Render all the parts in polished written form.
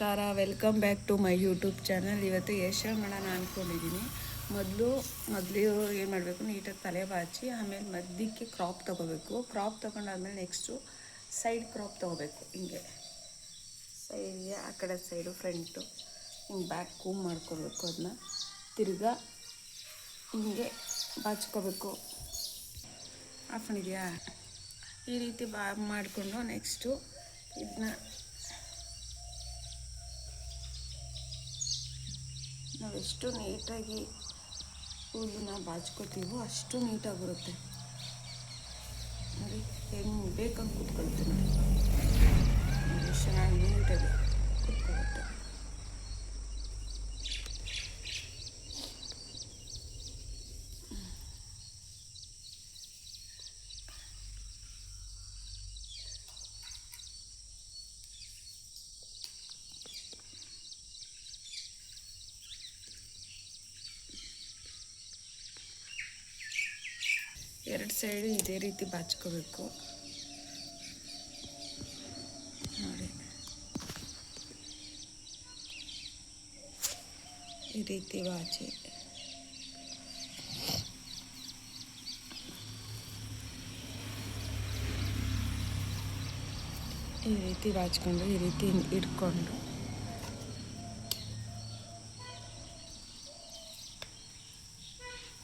ನಮಸ್ಕಾರ, welcome back to my YouTube channel. ಇವತ್ತು hair ಮಾಡೋಣ ಅಂದ್ಕೊಂಡಿದ್ದೀನಿ. ಮೊದಲು ಏನು ಮಾಡಬೇಕು, ನೀಟಾಗಿ ತಲೆ ಬಾಚಿ ಆಮೇಲೆ ಮಧ್ಯಕ್ಕೆ ಕ್ರಾಪ್ ತೊಗೋಬೇಕು. ಕ್ರಾಪ್ ತೊಗೊಂಡಾದ್ಮೇಲೆ ನೆಕ್ಸ್ಟು ಸೈಡ್ ಕ್ರಾಪ್ ತೊಗೋಬೇಕು. ಹಿಂಗೆ ಸೈಡ್ಗೆ ಆ ಕಡೆ ಸೈಡು ಫ್ರಂಟು ಹಿಂಗೆ ಬ್ಯಾಕ್ ಕೂಮ್ ಮಾಡ್ಕೋಬೇಕು. ಅದನ್ನ ತಿರ್ಗಾ ಹಿಂಗೆ ಬಾಚ್ಕೋಬೇಕು. ಹಾಕೊಂಡಿದೆಯಾ? ಈ ರೀತಿ ಮಾಡಿಕೊಂಡು ನೆಕ್ಸ್ಟು ಇದನ್ನ ನಾವೆಷ್ಟು ನೀಟಾಗಿ ಕೂದಲನ್ನ ಬಾಚ್ಕೋತೀವೋ ಅಷ್ಟು ನೀಟಾಗಿ ಬರುತ್ತೆ ನೋಡಿ. ಹೆಂಗೆ ಬೇಕಂಗೆ ಕೂತ್ಕೊಳ್ತೀವಿ ನೋಡಿ, ಚೆನ್ನಾಗಿ ನೀಟಾಗಿ ಕೂತ್ಕೊಳ್ಳುತ್ತೆ. ಎರಡು ಸೈಡು ಇದೇ ರೀತಿ ಬಾಚ್ಕೋಬೇಕು ನೋಡಿ. ಈ ರೀತಿ ಬಾಚಿ ಈ ರೀತಿ ಬಾಚ್ಕೊಂಡು ಈ ರೀತಿ ಇಟ್ಕೊಂಡು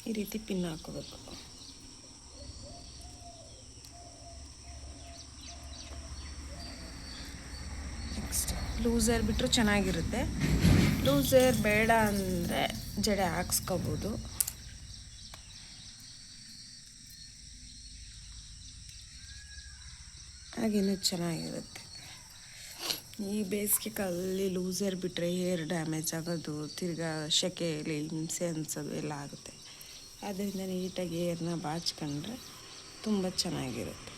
ಈ ರೀತಿ ಪಿನ್ ಹಾಕೋಬೇಕು. ನೆಕ್ಸ್ಟ್ ಲೂಸ್ ಏರ್ ಬಿಟ್ಟರು ಚೆನ್ನಾಗಿರುತ್ತೆ. ಲೂಸ್ ಏರ್ ಬೇಡ ಅಂದರೆ ಜಡೆ ಹಾಕ್ಸ್ಕೋಬೋದು. ಹಾಗೇನು ಚೆನ್ನಾಗಿರುತ್ತೆ. ಈ ಬೇಸಿಗೆ ಕಾಲದಲ್ಲಿ ಲೂಸ್ ಏರ್ ಬಿಟ್ಟರೆ ಹೇರ್ ಡ್ಯಾಮೇಜ್ ಆಗೋದು, ತಿರ್ಗಾ ಸೆಕೆಯಲ್ಲಿ ಹಿಂಸೆ ಅನಿಸೋದು ಎಲ್ಲ ಆಗುತ್ತೆ. ಆದ್ದರಿಂದ ನೀಟಾಗಿ ಹೇರ್ನ ಬಾಚ್ಕೊಂಡ್ರೆ ತುಂಬ ಚೆನ್ನಾಗಿರುತ್ತೆ.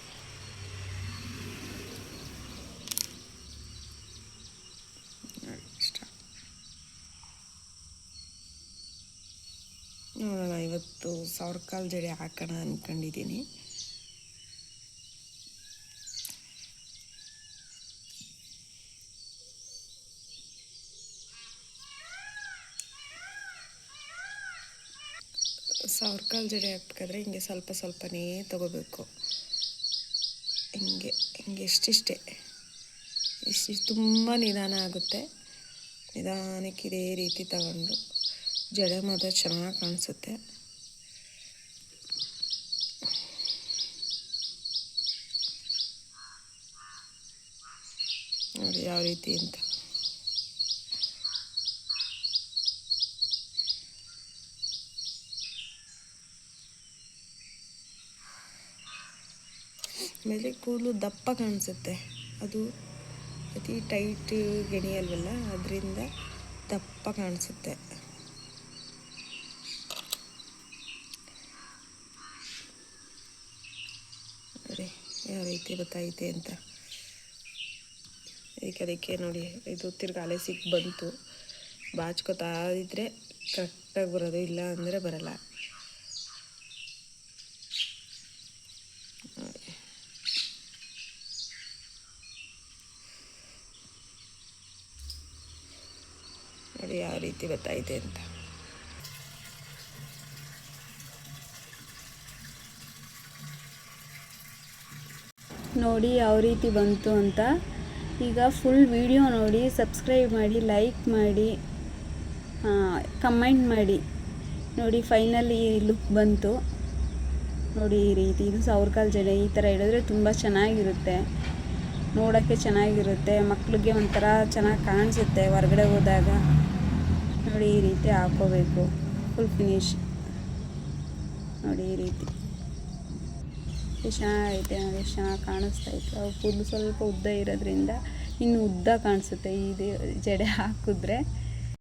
ನೋಡೋಣ, ಇವತ್ತು 1000 ಕಾಲು ಜಡೆ ಹಾಕೋಣ ಅಂದ್ಕೊಂಡಿದ್ದೀನಿ. ಸಾವಿರ ಕಾಲು ಜಡೆ ಹಾಕ್ಬೇಕಾದ್ರೆ ಹಿಂಗೆ ಸ್ವಲ್ಪ ಸ್ವಲ್ಪನೇ ತೊಗೋಬೇಕು. ಹಿಂಗೆ ಇಷ್ಟಿಷ್ಟೇ ತುಂಬ ನಿಧಾನ ಆಗುತ್ತೆ. ನಿಧಾನಕ್ಕೆ ಇದೇ ರೀತಿ ತಗೊಂಡು ಜಡೆ ಮಾತ್ರ ಚೆನ್ನಾಗಿ ಕಾಣಿಸುತ್ತೆ. ನೋಡಿ ಯಾವ ರೀತಿ ಅಂತ. ಆಮೇಲೆ ಕೂದಲು ದಪ್ಪ ಕಾಣಿಸುತ್ತೆ. ಅದು ಅತಿ ಟೈಟ್ ಗೆಣಿಯಲ್ವಲ್ಲ, ಅದರಿಂದ ದಪ್ಪ ಕಾಣಿಸುತ್ತೆ. ನೋಡಿ ಯಾವ ರೀತಿ ಗೊತ್ತಾಯ್ತೆ ಅಂತ. ಅದಕ್ಕೆ ನೋಡಿ, ಇದು ತಿರ್ಗಾಲೆ ಸಿಕ್ಕಿ ಬಂತು. ಬಾಚ್ಕೋತಾ ಇದ್ದರೆ ಕರೆಕ್ಟಾಗಿ ಬರೋದು, ಇಲ್ಲ ಅಂದರೆ ಬರಲ್ಲ. ನೋಡಿ ಯಾವ ರೀತಿ ಗೊತ್ತಾಯ್ತೆ ಅಂತ. ನೋಡಿ ಯಾವ ರೀತಿ ಬಂತು ಅಂತ. ಈಗ ಫುಲ್ ವಿಡಿಯೋ ನೋಡಿ, ಸಬ್ಸ್ಕ್ರೈಬ್ ಮಾಡಿ, ಲೈಕ್ ಮಾಡಿ, ಕಮೆಂಟ್ ಮಾಡಿ. ನೋಡಿ ಫೈನಲ್ ಈ ಲುಕ್ ಬಂತು ನೋಡಿ. ಈ ರೀತಿ ಇದು 1000 ಕಾಲು ಜಡೆ ಈ ಥರ ಇಡಿದ್ರೆ ತುಂಬ ಚೆನ್ನಾಗಿರುತ್ತೆ, ನೋಡೋಕ್ಕೆ ಚೆನ್ನಾಗಿರುತ್ತೆ. ಮಕ್ಕಳಿಗೆ ಒಂಥರ ಚೆನ್ನಾಗಿ ಕಾಣಿಸುತ್ತೆ ಹೊರಗಡೆ ಹೋದಾಗ. ನೋಡಿ ಈ ರೀತಿ ಹಾಕೋಬೇಕು, ಫುಲ್ ಫಿನಿಶ್ ನೋಡಿ. ಈ ರೀತಿ ಎಷ್ಟು ಚೆನ್ನಾಗೈತೆ ನೋಡಿ, ಎಷ್ಟು ಚೆನ್ನಾಗಿ ಕಾಣಿಸ್ತಾ ಇತ್ತು. ಅವು ಕೂದಲು ಸ್ವಲ್ಪ ಉದ್ದ ಇರೋದ್ರಿಂದ ಇನ್ನು ಉದ್ದ ಕಾಣಿಸುತ್ತೆ. ಇದು ಜಡೆ ಹಾಕಿದ್ರೆ